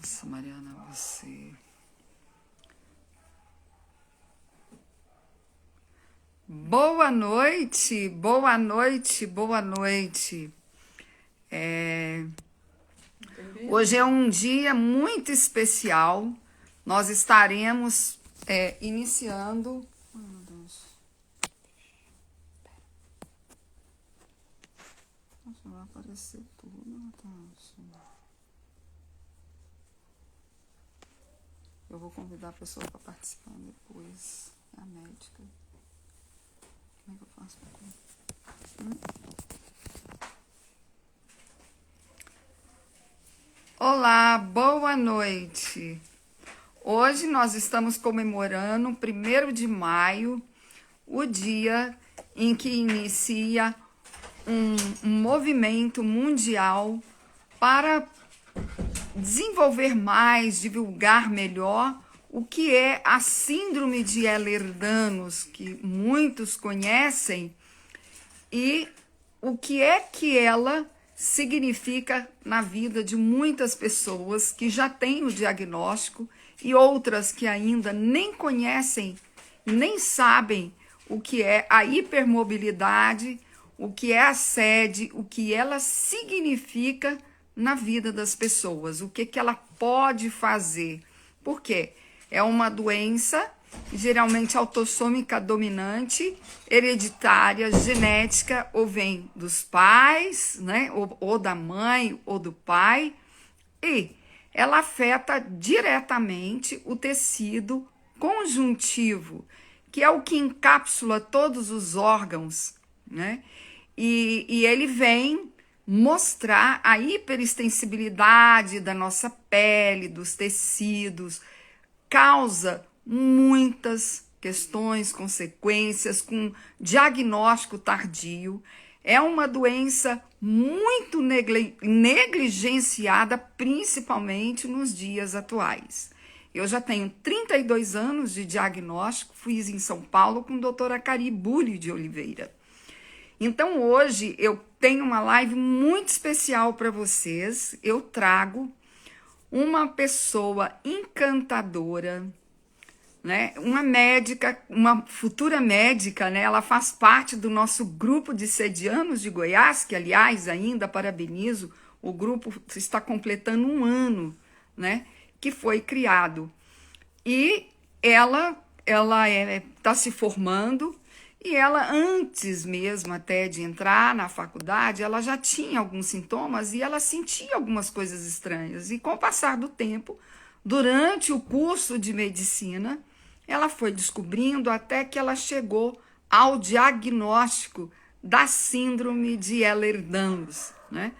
Nossa, Mariana, você... Boa noite, boa noite, boa noite. Hoje é um dia muito especial. Nós estaremos iniciando... Ai, meu Deus. Nossa, vai aparecer tudo. Eu vou convidar a pessoa para participar depois. É a médica. Como é que eu faço para Olá, boa noite. Hoje nós estamos comemorando, 1º de maio, o dia em que inicia um movimento mundial para desenvolver mais, divulgar melhor o que é a síndrome de Ehlers-Danlos, que muitos conhecem, e o que é que ela significa na vida de muitas pessoas que já têm o diagnóstico e outras que ainda nem conhecem, nem sabem o que é a hipermobilidade, o que é a SED, o que ela significa na vida das pessoas, o que ela pode fazer. Por quê? É uma doença geralmente autossômica dominante, hereditária, genética, ou vem dos pais, né? ou da mãe, ou do pai, e ela afeta diretamente o tecido conjuntivo, que é o que encapsula todos os órgãos, né? E ele vem mostrar a hiperextensibilidade da nossa pele, dos tecidos, causa muitas questões, consequências, com diagnóstico tardio. É uma doença muito negligenciada, principalmente nos dias atuais. Eu já tenho 32 anos de diagnóstico, fiz em São Paulo com a doutora Caribulli de Oliveira. Então hoje eu tenho uma live muito especial para vocês. Eu trago uma pessoa encantadora, né? Uma médica, uma futura médica, né? Ela faz parte do nosso grupo de sedianos de Goiás, que aliás ainda parabenizo, o grupo está completando 1 ano, né? Que foi criado. E ela está se formando. E ela, antes mesmo até de entrar na faculdade, ela já tinha alguns sintomas e ela sentia algumas coisas estranhas. E com o passar do tempo, durante o curso de medicina, ela foi descobrindo até que ela chegou ao diagnóstico da síndrome de Ehlers-Danlos, né?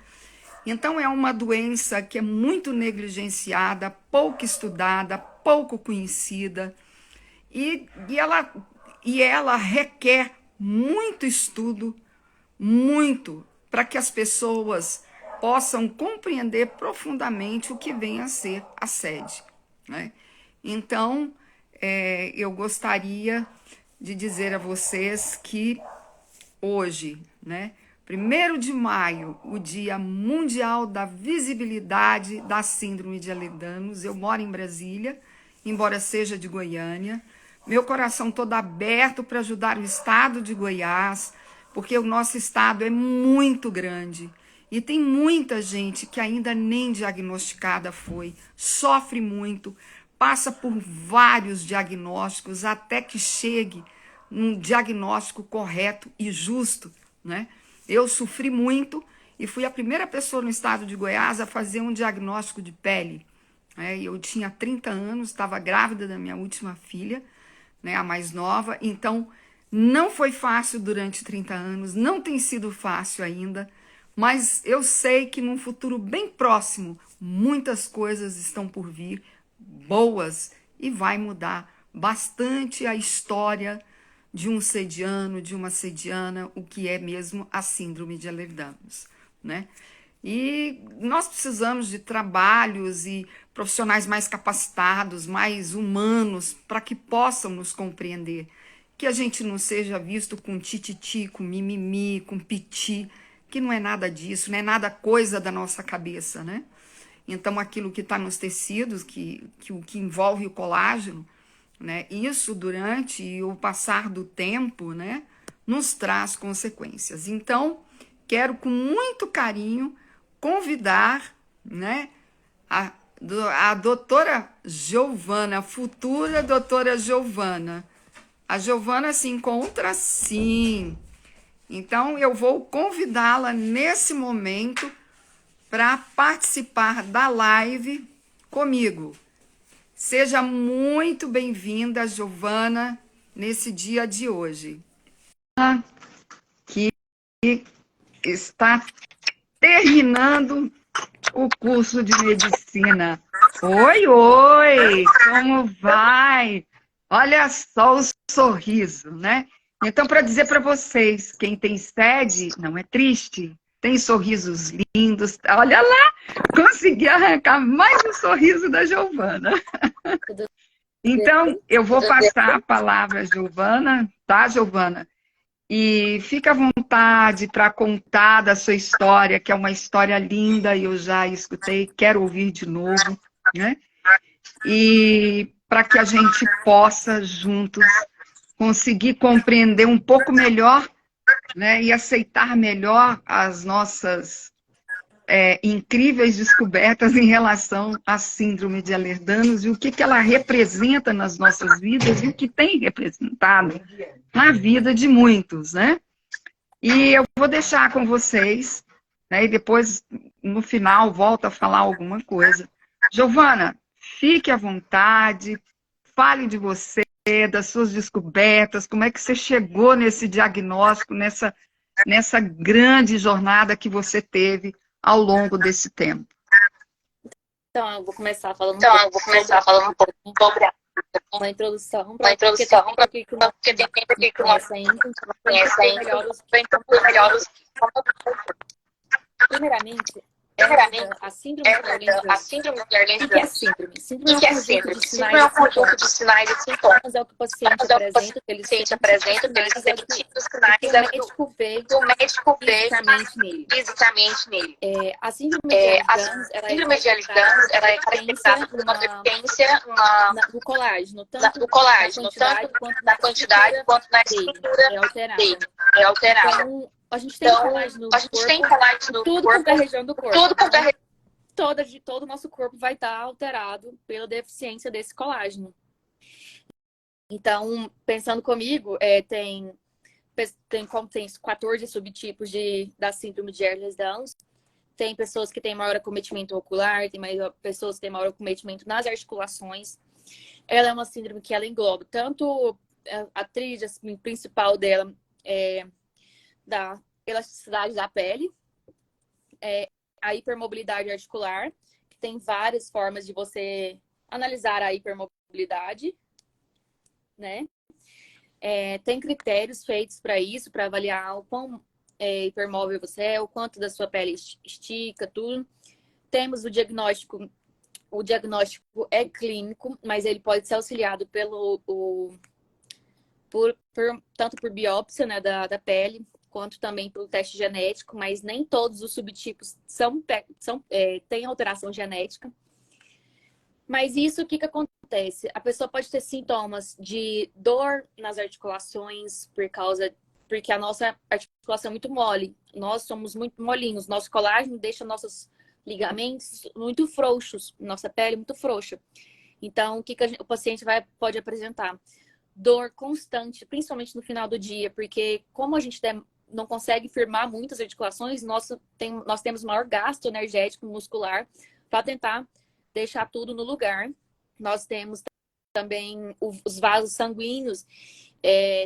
Então é uma doença que é muito negligenciada, pouco estudada, pouco conhecida, e ela requer muito estudo, muito, para que as pessoas possam compreender profundamente o que vem a ser a SED, né? Então, eu gostaria de dizer a vocês que hoje, né, 1º de maio, o Dia Mundial da Visibilidade da Síndrome de Ehlers-Danlos, eu moro em Brasília, embora seja de Goiânia. Meu coração todo aberto para ajudar o estado de Goiás, porque o nosso estado é muito grande e tem muita gente que ainda nem diagnosticada foi, sofre muito, passa por vários diagnósticos até que chegue num diagnóstico correto e justo, né? Eu sofri muito e fui a primeira pessoa no estado de Goiás a fazer um diagnóstico de pele. Eu tinha 30 anos, estava grávida da minha última filha, né, a mais nova, então não foi fácil durante 30 anos, não tem sido fácil ainda, mas eu sei que num futuro bem próximo, muitas coisas estão por vir, boas, e vai mudar bastante a história de um sediano, de uma sediana, o que é mesmo a síndrome de Ehlers-Danlos, né? E nós precisamos de trabalhos e profissionais mais capacitados, mais humanos, para que possam nos compreender. Que a gente não seja visto com tititi, com mimimi, com piti, que não é nada disso, não é nada coisa da nossa cabeça, né? Então, aquilo que está nos tecidos, que envolve o colágeno, né? Isso durante o passar do tempo, né? Nos traz consequências. Então, quero com muito carinho convidar, né? A doutora Giovana, a futura doutora Giovana. A Giovana se encontra sim. Então, eu vou convidá-la nesse momento para participar da live comigo. Seja muito bem-vinda, Giovana, nesse dia de hoje. Que está terminando o curso de medicina. Oi, oi! Como vai? Olha só o sorriso, né? Então, para dizer para vocês, quem tem sede não é triste, tem sorrisos lindos. Olha lá, consegui arrancar mais um sorriso da Giovana. Então, eu vou passar a palavra à Giovana, tá, Giovana? E fica à vontade para contar da sua história, que é uma história linda, e eu já escutei, quero ouvir de novo, né? E para que a gente possa juntos conseguir compreender um pouco melhor, né, e aceitar melhor as nossas incríveis descobertas em relação à síndrome de Ehlers-Danlos e o que ela representa nas nossas vidas e o que tem representado na vida de muitos, né? E eu vou deixar com vocês, né, e depois, no final, volto a falar alguma coisa. Giovana, fique à vontade, fale de você, das suas descobertas, como é que você chegou nesse diagnóstico, nessa grande jornada que você teve ao longo desse tempo. Então, eu vou começar falando um pouco sobre uma introdução para porque tem tempo que não conhece ainda, então melhor os primeiramente, a síndrome de Ehlers-Danlos. O que é síndrome? Síndrome é um conjunto de sinais e sintomas. É o que o paciente apresenta, eles sentem os sinais, que o médico vê fisicamente nele. A síndrome de Ehlers-Danlos é caracterizada por uma deficiência no colágeno, tanto na quantidade quanto na estrutura dele. É alterada. Então, a gente tem colágeno no corpo, tudo quanto é região do corpo. Todo o nosso corpo vai estar alterado pela deficiência desse colágeno. Então, pensando comigo, tem 14 subtipos da síndrome de Ehlers-Danlos. Tem pessoas que têm maior acometimento ocular, tem pessoas que têm maior acometimento nas articulações. Ela é uma síndrome que ela engloba tanto a tríade principal dela da elasticidade da pele, a hipermobilidade articular, que tem várias formas de você analisar a hipermobilidade, né? Tem critérios feitos para isso, para avaliar o quão hipermóvel você é, o quanto da sua pele estica, tudo. Temos o diagnóstico é clínico, mas ele pode ser auxiliado tanto por biópsia, né, da pele, quanto também pelo teste genético, mas nem todos os subtipos têm alteração genética. Mas isso, o que acontece? A pessoa pode ter sintomas de dor nas articulações porque a nossa articulação é muito mole. Nós somos muito molinhos. Nosso colágeno deixa nossos ligamentos muito frouxos, nossa pele muito frouxa. Então, o que o paciente pode apresentar? Dor constante, principalmente no final do dia, porque como a gente não consegue firmar muitas articulações, nós temos maior gasto energético muscular para tentar deixar tudo no lugar. Nós temos também os vasos sanguíneos,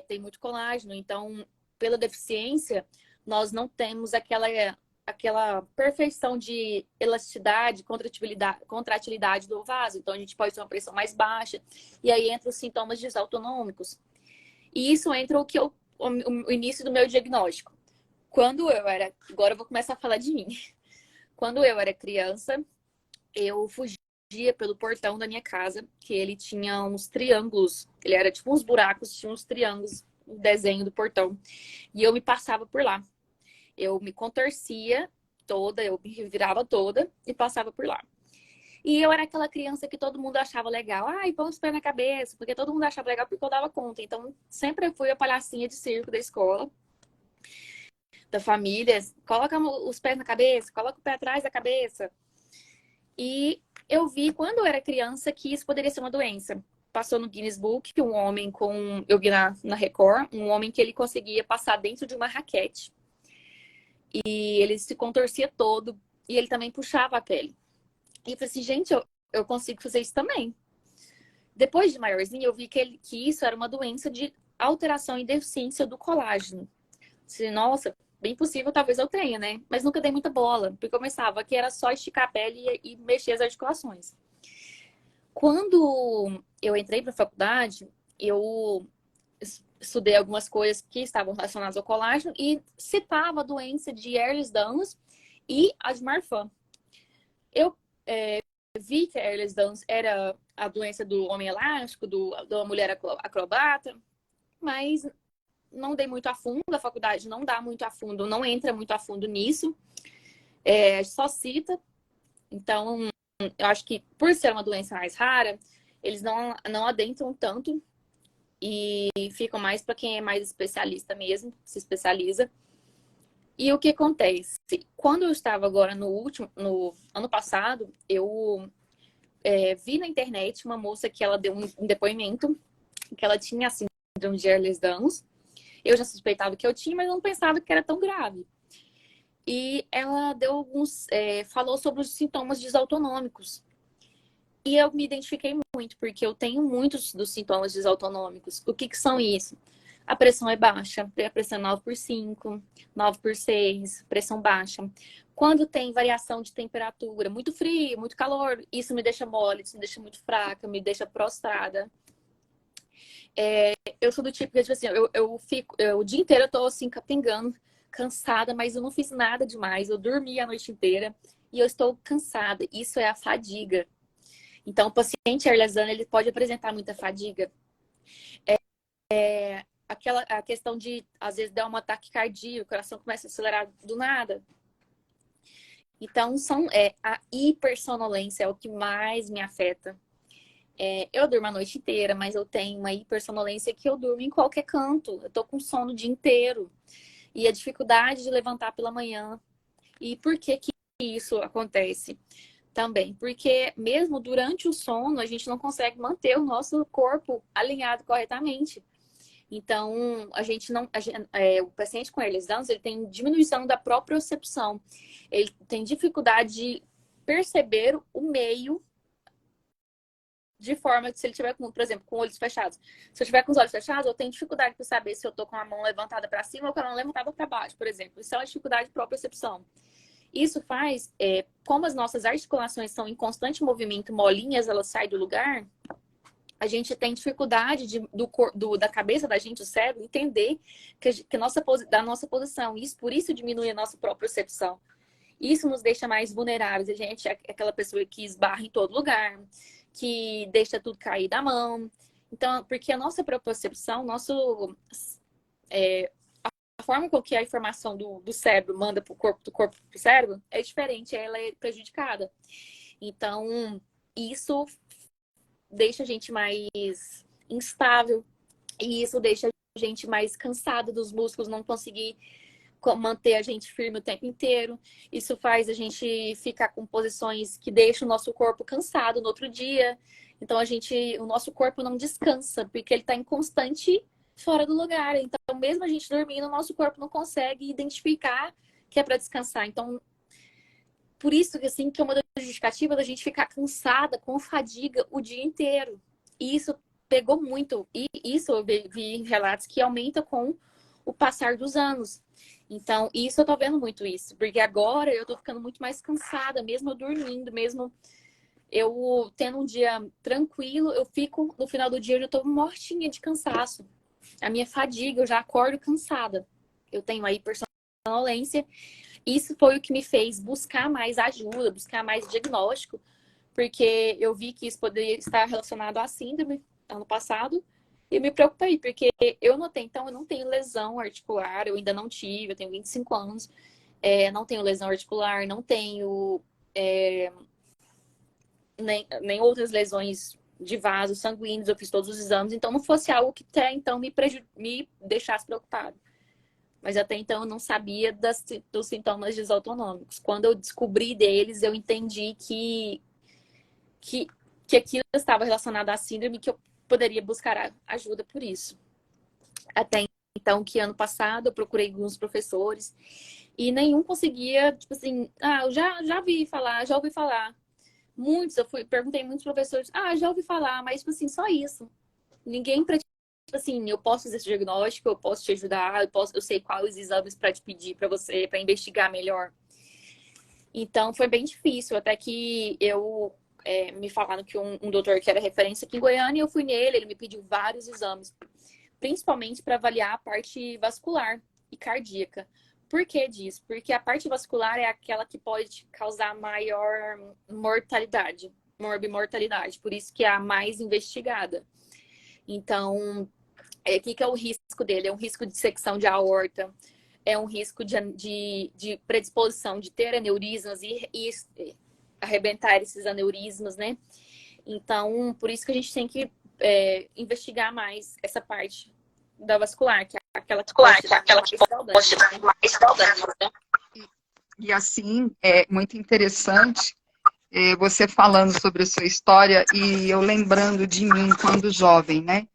tem muito colágeno, então, pela deficiência, nós não temos aquela perfeição de elasticidade, contratilidade do vaso. Então, a gente pode ter uma pressão mais baixa, e aí entra os sintomas desautonômicos. E isso entra o início do meu diagnóstico. Agora eu vou começar a falar de mim. Quando eu era criança, eu fugia pelo portão da minha casa, que ele tinha uns triângulos. Ele era tipo uns buracos, tinha uns triângulos no desenho do portão. E eu me passava por lá. Eu me contorcia toda, eu me revirava toda e passava por lá. E eu era aquela criança que todo mundo achava legal. Ai, põe os pés na cabeça, porque todo mundo achava legal porque eu dava conta. Então, sempre fui a palhacinha de circo da escola, da família. Coloca os pés na cabeça, coloca o pé atrás da cabeça. E eu vi, quando eu era criança, que isso poderia ser uma doença. Passou no Guinness Book, um homem com... Eu vi na Record, um homem que ele conseguia passar dentro de uma raquete. E ele se contorcia todo. E ele também puxava a pele. E eu falei assim, gente, eu consigo fazer isso também. Depois de maiorzinho, eu vi que isso era uma doença de alteração e deficiência do colágeno. Disse, nossa, bem possível, talvez eu tenha, né? Mas nunca dei muita bola, porque eu pensava que era só esticar a pele e mexer as articulações. Quando eu entrei para a faculdade, eu estudei algumas coisas que estavam relacionadas ao colágeno e citava a doença de Ehlers-Danlos e a de Marfan. Eu vi que a Ehlers-Danlos era a doença do homem elástico, da mulher acrobata, mas não dei muito a fundo, a faculdade não dá muito a fundo, não entra muito a fundo nisso, só cita. Então, eu acho que por ser uma doença mais rara, eles não adentram tanto e ficam mais para quem é mais especialista mesmo, se especializa. E o que acontece? Quando eu estava agora no ano passado, eu vi na internet uma moça que ela deu um depoimento que ela tinha síndrome de Ehlers-Danlos. Eu já suspeitava que eu tinha, mas não pensava que era tão grave. E ela deu falou sobre os sintomas desautonômicos. E eu me identifiquei muito, porque eu tenho muitos dos sintomas desautonômicos. O que são isso? A pressão é baixa, a pressão é 9/5, 9/6, pressão baixa. Quando tem variação de temperatura, muito frio, muito calor, isso me deixa mole, isso me deixa muito fraca, me deixa prostrada. Eu sou do tipo que, tipo assim, eu fico, o dia inteiro eu tô assim, capengando, cansada, mas eu não fiz nada demais. Eu dormi a noite inteira e eu estou cansada. Isso é a fadiga. Então, o paciente Ehlers-Danlos, ele pode apresentar muita fadiga. A questão de, às vezes, dar um ataque cardíaco, o coração começa a acelerar do nada. Então, a hipersonolência é o que mais me afeta. Eu durmo a noite inteira, mas eu tenho uma hipersonolência que eu durmo em qualquer canto. Eu tô com sono o dia inteiro. E a dificuldade de levantar pela manhã. E por que isso acontece? Também, porque mesmo durante o sono, a gente não consegue manter o nosso corpo alinhado corretamente. Então, o paciente com Ehlers-Danlos, ele tem diminuição da propriocepção. Ele tem dificuldade de perceber o meio de forma que se ele tiver, por exemplo, com olhos fechados. Se eu tiver com os olhos fechados, eu tenho dificuldade para saber se eu tô com a mão levantada para cima ou com a mão levantada para baixo, por exemplo. Isso é uma dificuldade de propriocepção. Isso faz, como as nossas articulações são em constante movimento, molinhas, elas saem do lugar, a gente tem dificuldade da cabeça da gente, o cérebro, entender da nossa posição. Por isso diminui a nossa propriocepção. Isso nos deixa mais vulneráveis. A gente é aquela pessoa que esbarra em todo lugar, que deixa tudo cair da mão. Então, porque a nossa propriocepção, a forma com que a informação do cérebro manda para o corpo, do corpo para o cérebro, é diferente, ela é prejudicada. Então, isso deixa a gente mais instável e isso deixa a gente mais cansada dos músculos, não conseguir manter a gente firme o tempo inteiro. Isso faz a gente ficar com posições que deixam o nosso corpo cansado no outro dia. Então, o nosso corpo não descansa, porque ele está em constante fora do lugar. Então, mesmo a gente dormindo, o nosso corpo não consegue identificar que é para descansar. Então, por isso que assim, que é uma das justificativas da gente ficar cansada, com fadiga o dia inteiro. E isso pegou muito. E isso eu vi relatos que aumenta com o passar dos anos. Então, isso eu tô vendo muito isso. Porque agora eu tô ficando muito mais cansada, mesmo eu dormindo, mesmo eu tendo um dia tranquilo, eu fico, no final do dia, eu já tô mortinha de cansaço. A minha fadiga, eu já acordo cansada. Eu tenho a hipersonolência. Isso foi o que me fez buscar mais ajuda, buscar mais diagnóstico, porque eu vi que isso poderia estar relacionado à síndrome ano passado. E me preocupei, porque eu notei, então, eu não tenho lesão articular, eu ainda não tive, eu tenho 25 anos, não tenho lesão articular, não tenho nem outras lesões de vasos sanguíneos, eu fiz todos os exames, então não fosse algo que até então me deixasse preocupado. Mas até então eu não sabia dos sintomas desautonômicos. Quando eu descobri deles, eu entendi que aquilo estava relacionado à síndrome, que eu poderia buscar ajuda por isso. Até então, que ano passado eu procurei alguns professores e nenhum conseguia, tipo assim, eu já ouvi falar. Muitos, perguntei a muitos professores, já ouvi falar, mas, tipo assim, só isso. Ninguém, tipo assim, eu posso fazer esse diagnóstico, eu posso te ajudar, eu sei quais os exames para te pedir para você, para investigar melhor. Então, foi bem difícil, até que me falaram que um doutor que era referência aqui em Goiânia, eu fui nele, ele me pediu vários exames, principalmente para avaliar a parte vascular e cardíaca. Por que disso? Porque a parte vascular é aquela que pode causar maior morbimortalidade. Por isso que é a mais investigada. Então, o que é o risco dele? É um risco de dissecção de aorta, é um risco de predisposição de ter aneurismas e arrebentar esses aneurismas, né? Então, por isso que a gente tem que investigar mais essa parte da vascular, que é aquela que pode dar mais dano, né? E assim, é muito interessante você falando sobre a sua história e eu lembrando de mim quando jovem, né?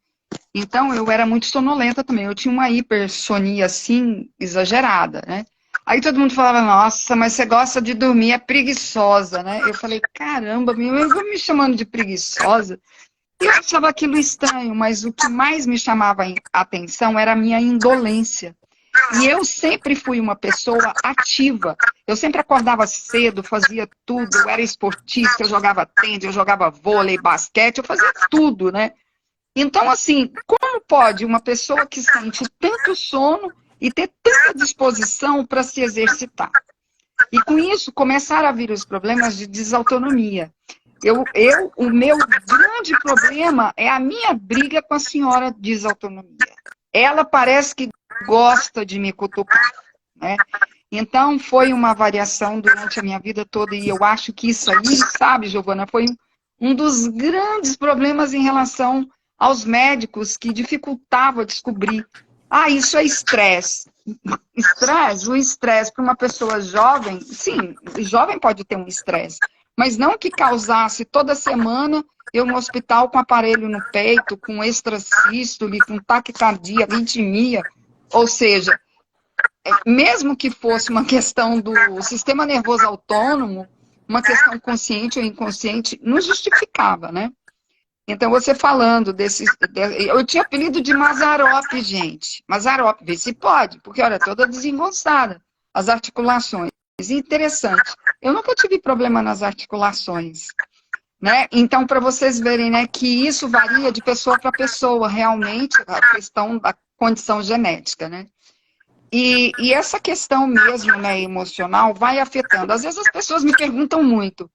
Então, eu era muito sonolenta também. Eu tinha uma hipersonia, assim, exagerada, né? Aí todo mundo falava, nossa, mas você gosta de dormir, é preguiçosa, né? Eu falei, caramba, eu vou me chamando de preguiçosa. Eu achava aquilo estranho, mas o que mais me chamava a atenção era a minha indolência. E eu sempre fui uma pessoa ativa. Eu sempre acordava cedo, fazia tudo. Eu era esportista, eu jogava tênis, eu jogava vôlei, basquete, eu fazia tudo, né? Então, assim, como pode uma pessoa que sente tanto sono e ter tanta disposição para se exercitar? E com isso, começaram a vir os problemas de desautonomia. O meu grande problema é a minha briga com a senhora desautonomia. Ela parece que gosta de me cutucar, né? Então, foi uma variação durante a minha vida toda e eu acho que isso aí, sabe, Giovana, foi um dos grandes problemas em relação aos médicos que dificultava descobrir. Isso é estresse. O estresse para uma pessoa jovem, sim, jovem pode ter um estresse, mas não que causasse toda semana eu no hospital com aparelho no peito, com extrasístole, com taquicardia, arritmia, ou seja, mesmo que fosse uma questão do sistema nervoso autônomo, uma questão consciente ou inconsciente, não justificava, né? Então, você falando eu tinha apelido de Mazzaropi, gente. Mazzaropi, vê se pode, porque, olha, toda desengonçada, as articulações. Interessante. Eu nunca tive problema nas articulações, né? Então, para vocês verem, né, que isso varia de pessoa para pessoa, realmente, a questão da condição genética, né? E essa questão mesmo, né, emocional, vai afetando. Às vezes as pessoas me perguntam muito,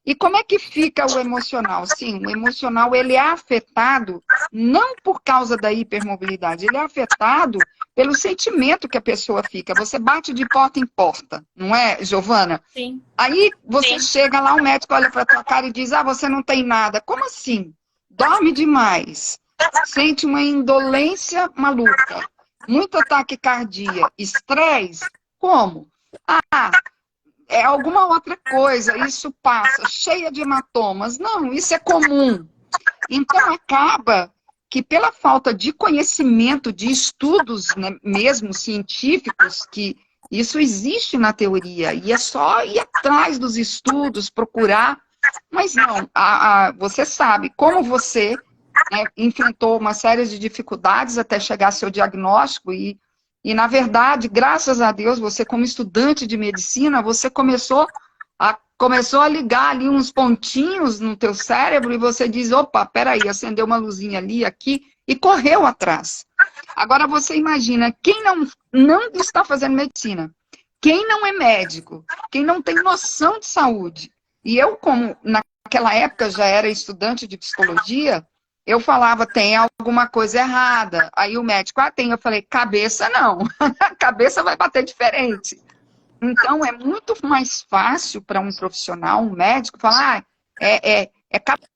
e como é que fica o emocional? Sim, o emocional ele é afetado não por causa da hipermobilidade, ele é afetado pelo sentimento que a pessoa fica. Você bate de porta em porta, não é, Giovana? Sim. Aí você chega lá, o médico olha para tua cara e diz, você não tem nada. Como assim? Dorme demais, sente uma indolência maluca, muito ataque cardíaco, estresse, como? É alguma outra coisa, isso passa, cheia de hematomas. Não, isso é comum. Então, acaba que pela falta de conhecimento, de estudos, né, mesmo científicos, que isso existe na teoria, e é só ir atrás dos estudos, procurar, mas não, você sabe como você, né, enfrentou uma série de dificuldades até chegar ao seu diagnóstico e, na verdade, graças a Deus, você como estudante de medicina, você começou a ligar ali uns pontinhos no teu cérebro e você diz, opa, peraí, acendeu uma luzinha ali, aqui, e correu atrás. Agora você imagina, quem não está fazendo medicina, quem não é médico, quem não tem noção de saúde, e eu, como naquela época já era estudante de psicologia, eu falava, tem alguma coisa errada. Aí o médico, tem. Eu falei, cabeça não. A cabeça vai bater diferente. Então, é muito mais fácil para um profissional, um médico, falar, é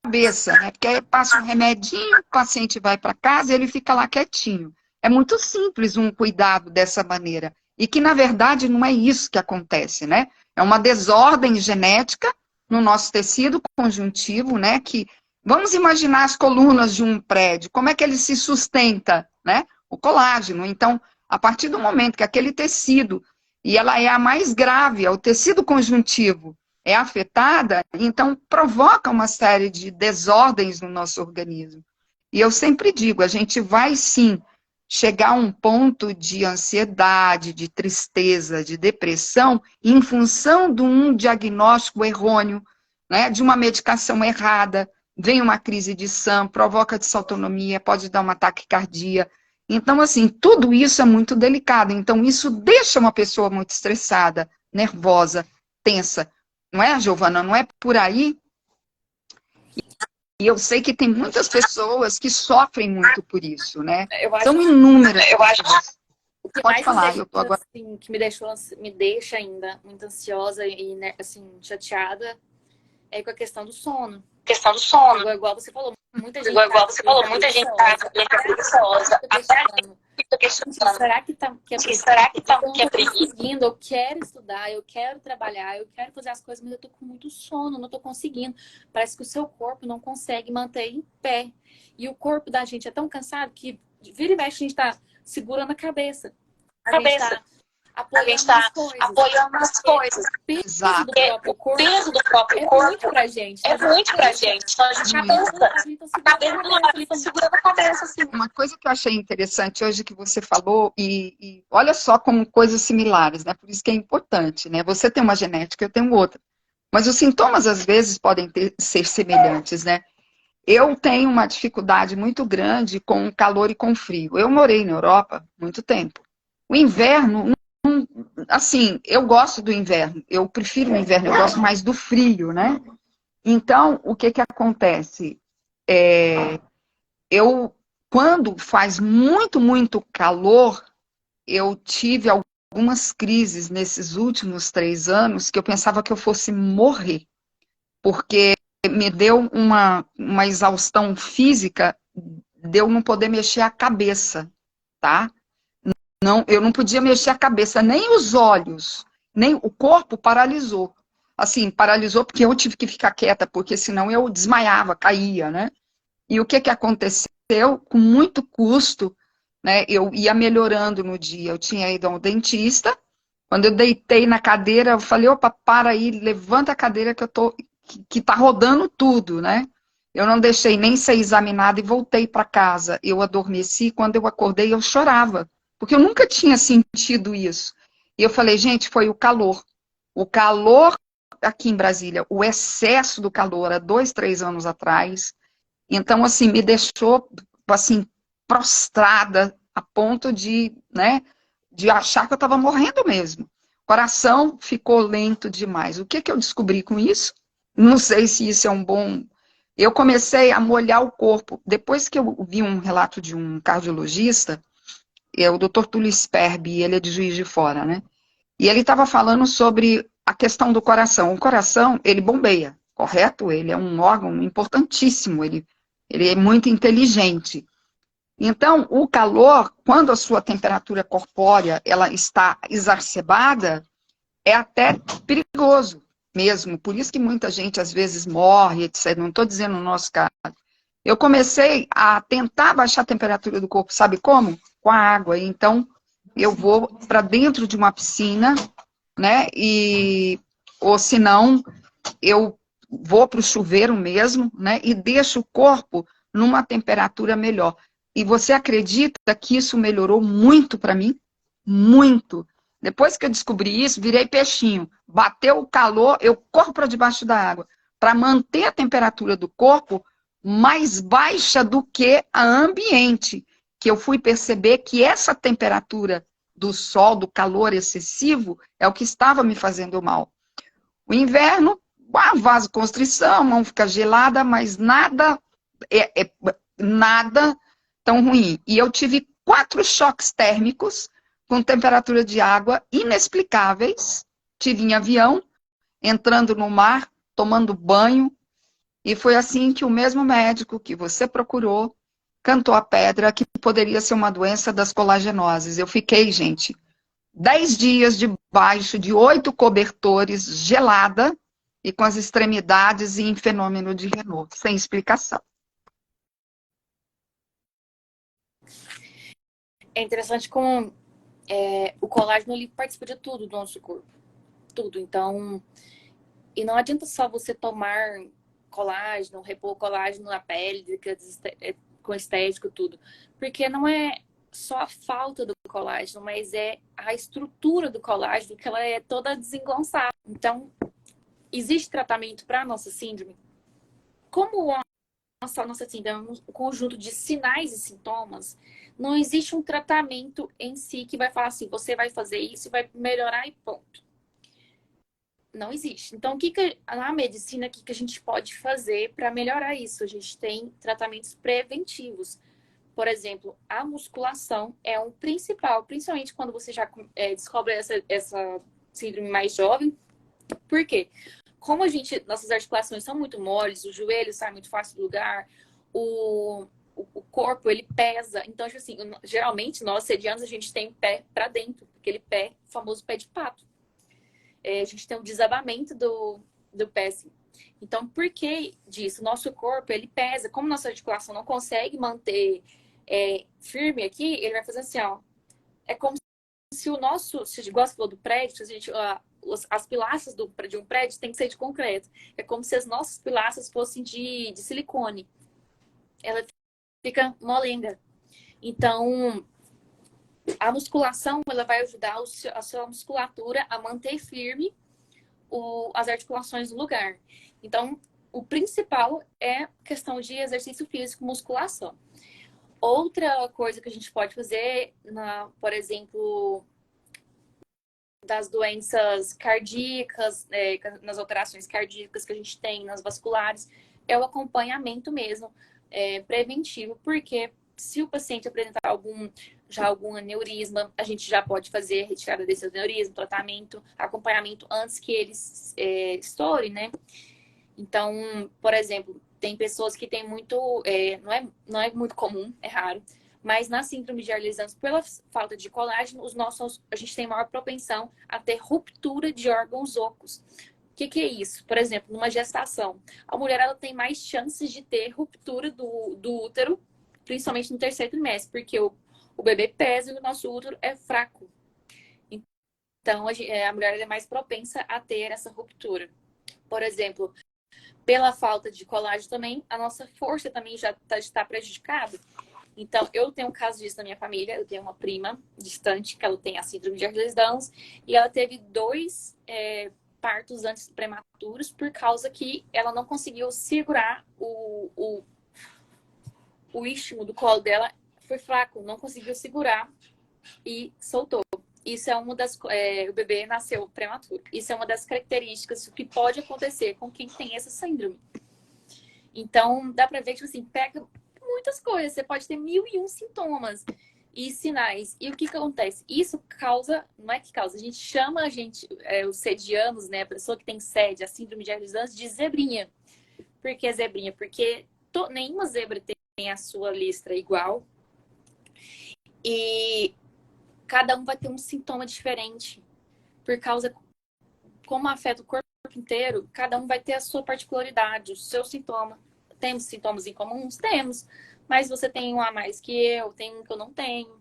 cabeça, né? Porque aí passa um remedinho, o paciente vai para casa e ele fica lá quietinho. É muito simples um cuidado dessa maneira. E que, na verdade, não é isso que acontece, né? É uma desordem genética no nosso tecido conjuntivo, né? Que, vamos imaginar as colunas de um prédio, como é que ele se sustenta, né? O colágeno. Então, a partir do momento que aquele tecido, e ela é a mais grave, é o tecido conjuntivo, é afetada, então provoca uma série de desordens no nosso organismo. E eu sempre digo, a gente vai sim chegar a um ponto de ansiedade, de tristeza, de depressão, em função de um diagnóstico errôneo, né, de uma medicação errada, vem uma crise de SAM, provoca desautonomia, pode dar um ataque cardíaco. Então, assim, tudo isso é muito delicado. Então, isso deixa uma pessoa muito estressada, nervosa, tensa. Não é, Giovana? Não é por aí? E eu sei que tem muitas pessoas que sofrem muito por isso, né? Eu acho, São inúmeras. eu acho o que Pode mais falar, me deixa, eu tô agora. assim, que me deixa ainda muito ansiosa e, né, assim, chateada é com a questão do sono. Questão do sono. Igual você falou, muita gente Igual você falou, muita gente tá preguiçosa. Fica questionando. Será que Que é eu tô preguiça? conseguindo? Eu quero estudar, eu quero trabalhar, eu quero fazer as coisas, mas eu tô com muito sono, não tô conseguindo. Parece que o seu corpo não consegue manter em pé. E o corpo da gente é tão cansado que vira e mexe a gente tá segurando a cabeça. A gente tá apoiando as coisas. O Exato. peso do próprio É corpo muito pra gente. é muito pra gente. Então a gente pensa, a cabeça do lado, ele tá segurando a cabeça assim. Uma coisa que eu achei interessante hoje que você falou, e olha só como coisas similares, né? Por isso que é importante, né? Você tem uma genética, eu tenho outra. Mas os sintomas, às vezes, podem ser semelhantes, né? Eu tenho uma dificuldade muito grande com calor e com frio. Eu morei na Europa muito tempo. O inverno, assim, eu gosto do inverno. Eu prefiro o inverno, eu gosto mais do frio, né? Então, o que que acontece? Quando faz muito, muito calor, eu tive algumas crises nesses últimos 3 anos que eu pensava que eu fosse morrer, porque me deu uma exaustão física de eu não poder mexer a cabeça, tá? Não, eu não podia mexer a cabeça, nem os olhos, nem o corpo paralisou. Assim, paralisou porque eu tive que ficar quieta, porque senão eu desmaiava, caía, né? E o que que aconteceu? Com muito custo, né? Eu ia melhorando no dia. Eu tinha ido ao dentista. Quando eu deitei na cadeira, eu falei, opa, para aí, levanta a cadeira que tá rodando tudo, né? Eu não deixei nem ser examinada e voltei para casa. Eu adormeci, quando eu acordei, eu chorava, porque eu nunca tinha sentido isso. E eu falei, gente, foi o calor. O calor aqui em Brasília, o excesso do calor há 2, 3 anos atrás. Então, assim, me deixou, assim, prostrada a ponto de, né, de achar que eu estava morrendo mesmo. O coração ficou lento demais. O que que eu descobri com isso? Não sei se isso é um bom... Eu comecei a molhar o corpo. Depois que eu vi um relato de um cardiologista, é o Dr. Túlio Sperbi, ele é de Juiz de Fora, né? E ele estava falando sobre a questão do coração. O coração, ele bombeia, correto? Ele é um órgão importantíssimo, ele é muito inteligente. Então, o calor, quando a sua temperatura corpórea ela está exacerbada, é até perigoso mesmo. Por isso que muita gente, às vezes, morre, etc. Não estou dizendo no nosso caso. Eu comecei a tentar baixar a temperatura do corpo, sabe como? Com a água. Então, eu vou para dentro de uma piscina, né? Ou se não, eu vou para o chuveiro mesmo, né? E deixo o corpo numa temperatura melhor. E você acredita que isso melhorou muito para mim? Muito. Depois que eu descobri isso, virei peixinho. Bateu o calor, eu corro para debaixo da água, para manter a temperatura do corpo mais baixa do que a ambiente. Que eu fui perceber que essa temperatura do sol, do calor excessivo, é o que estava me fazendo mal. O inverno, vasoconstrição, mão fica gelada, mas nada nada tão ruim. E eu tive 4 choques térmicos com temperatura de água inexplicáveis, estive em avião, entrando no mar, tomando banho, e foi assim que o mesmo médico que você procurou cantou a pedra que poderia ser uma doença das colagenoses. Eu fiquei, gente, 10 dias debaixo de 8 cobertores, gelada, e com as extremidades em fenômeno de Renault, sem explicação. É interessante como o colágeno ele participa de tudo do nosso corpo. Tudo. Então, e não adianta só você tomar colágeno, repor colágeno na pele, com estético, tudo. Porque não é só a falta do colágeno, mas é a estrutura do colágeno, que ela é toda desengonçada. Então, existe tratamento para a nossa síndrome? Como a nossa síndrome é um conjunto de sinais e sintomas, não existe um tratamento em si que vai falar assim, você vai fazer isso e vai melhorar e ponto. Não existe. Então, na medicina, o que a gente pode fazer para melhorar isso? A gente tem tratamentos preventivos. Por exemplo, a musculação é um principal, principalmente quando você já descobre essa síndrome mais jovem. Por quê? Como nossas articulações são muito moles, o joelho sai muito fácil do lugar, o corpo, ele pesa. Então, assim, geralmente, nós sedianos, a gente tem pé para dentro, aquele pé, o famoso pé de pato. A gente tem um desabamento do pé, assim. Então, por que disso? Nosso corpo, ele pesa. Como nossa articulação não consegue manter firme aqui, ele vai fazer assim, ó. É como se o nosso, se igual você falou do prédio, as pilastras de um prédio tem que ser de concreto. É como se as nossas pilastras fossem de silicone. Ela fica molenga. Então, a musculação, ela vai ajudar a sua musculatura a manter firme as articulações no lugar. Então, o principal é questão de exercício físico, musculação. Outra coisa que a gente pode fazer, por exemplo, das doenças cardíacas, nas alterações cardíacas que a gente tem, nas vasculares, é o acompanhamento mesmo, preventivo, porque se o paciente apresentar algum aneurisma, a gente já pode fazer retirada desse aneurisma, tratamento, acompanhamento antes que ele estoure, né? Então, por exemplo, tem pessoas que têm muito, não é muito comum, é raro, mas na síndrome de Ehlers-Danlos, pela falta de colágeno, a gente tem maior propensão a ter ruptura de órgãos ocos. O que é isso? Por exemplo, numa gestação, a mulher ela tem mais chances de ter ruptura do útero, principalmente no terceiro trimestre, porque o bebê pesa e o nosso útero é fraco. Então, a mulher é mais propensa a ter essa ruptura. Por exemplo, pela falta de colágeno também, a nossa força também já está prejudicada. Então, eu tenho um caso disso na minha família. Eu tenho uma prima distante que ela tem a síndrome de Ehlers-Danlos e ela teve 2 partos antes prematuros por causa que ela não conseguiu segurar o istmo do colo dela, foi fraco, não conseguiu segurar e soltou. Isso é uma das... o bebê nasceu prematuro. Isso é uma das características que pode acontecer com quem tem essa síndrome. Então, dá pra ver que, tipo assim, pega muitas coisas. Você pode ter 1001 sintomas e sinais. E o que acontece? Isso causa... Não é que causa. A gente chama os sedianos, né? A pessoa que tem sede, a síndrome de Ehlers-Danlos, de zebrinha. Por que zebrinha? Porque nenhuma zebra tem a sua listra igual. E cada um vai ter um sintoma diferente. Por causa... Como afeta o corpo inteiro, cada um vai ter a sua particularidade, o seu sintoma. Temos sintomas em comuns? Temos. Mas você tem um a mais que eu, tem um que eu não tenho.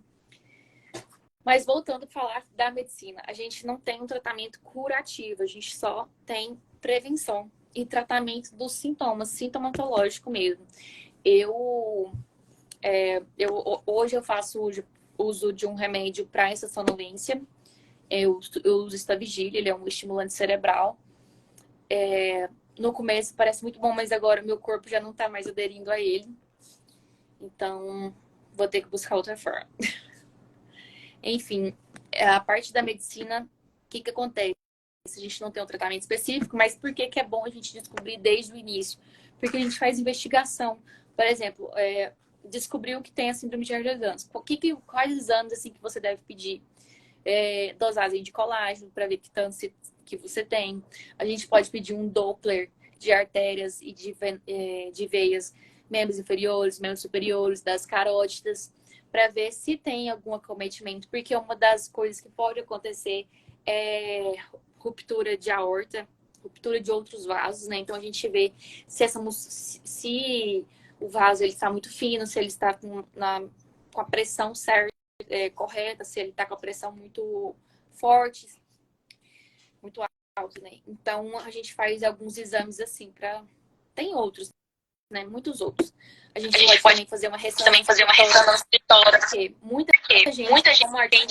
Mas voltando a falar da medicina, a gente não tem um tratamento curativo, a gente só tem prevenção e tratamento dos sintomas, sintomatológico mesmo. Hoje eu faço uso de um remédio para essa sonolência. Eu uso Stavigil, ele é um estimulante cerebral. No começo parece muito bom, mas agora meu corpo já não está mais aderindo a ele. Então, vou ter que buscar outra forma. Enfim, a parte da medicina, o que acontece? A gente não tem um tratamento específico, mas por que é bom a gente descobrir desde o início? Porque a gente faz investigação. Por exemplo, descobriu que tem a síndrome de Ehlers-Danlos. Quais exames assim, que você deve pedir? Dosagem de colágeno, para ver que tanto que você tem. A gente pode pedir um Doppler de artérias e de veias, membros inferiores, membros superiores, das carótidas, para ver se tem algum acometimento, porque uma das coisas que pode acontecer é ruptura de aorta, ruptura de outros vasos, né? Então a gente vê se o vaso ele está muito fino, se ele está com a pressão certa, correta, se ele está com a pressão muito forte, muito alta, né? Então a gente faz alguns exames assim para tem outros, né? Muitos outros. A gente pode também fazer uma ressonância de tórax, porque muita gente como tem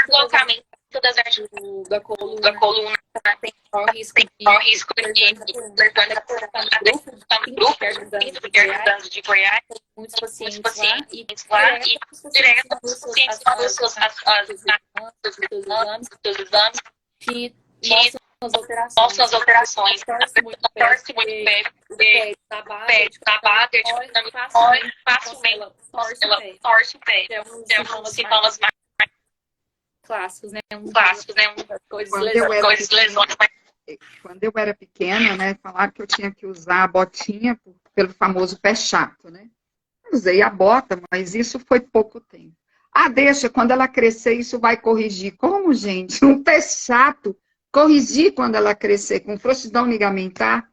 deslocamento das artes da coluna, tem maior risco de lesão da coluna. grupo de Goiás, Muitos pacientes lá e direto os pacientes mandam os seus exames que que mostram as alterações. Torce muito o pé, da báter, facilmente ela torce o pé. Então, sintomas mais clássicos, né? Quando eu era pequena, né, falaram que eu tinha que usar a botinha pelo famoso pé chato, né? Usei a bota, mas isso foi pouco tempo. Ah, deixa, quando ela crescer, isso vai corrigir. Como, gente? Um pé chato, corrigir quando ela crescer, com frouxidão ligamentar.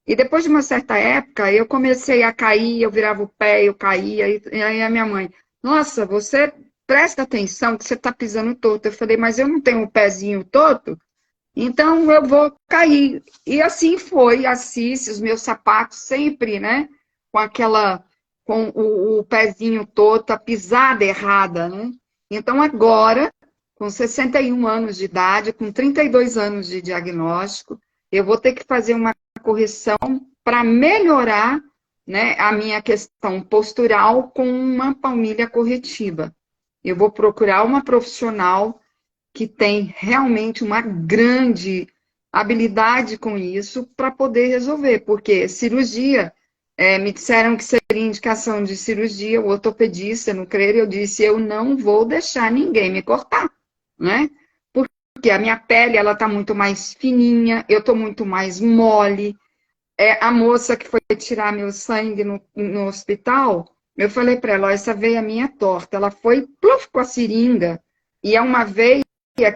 E depois de uma certa época, eu comecei a cair, eu virava o pé, eu caía, e aí a minha mãe, nossa, você presta atenção que você está pisando torto. Eu falei, mas eu não tenho o pezinho torto, então eu vou cair. E assim foi, assim, os meus sapatos sempre, né, com o pezinho torto, a pisada errada, né? Então agora, com 61 anos de idade, com 32 anos de diagnóstico, eu vou ter que fazer uma correção para melhorar, né, a minha questão postural com uma palmilha corretiva. Eu vou procurar uma profissional que tem realmente uma grande habilidade com isso para poder resolver, porque cirurgia, me disseram que seria indicação de cirurgia, o ortopedista, não crer, eu disse, eu não vou deixar ninguém me cortar, né? Porque a minha pele, ela tá muito mais fininha, eu tô muito mais mole. A moça que foi tirar meu sangue no hospital, eu falei para ela, ó, essa veia minha é torta. Ela foi pluf, com a seringa, e é uma veia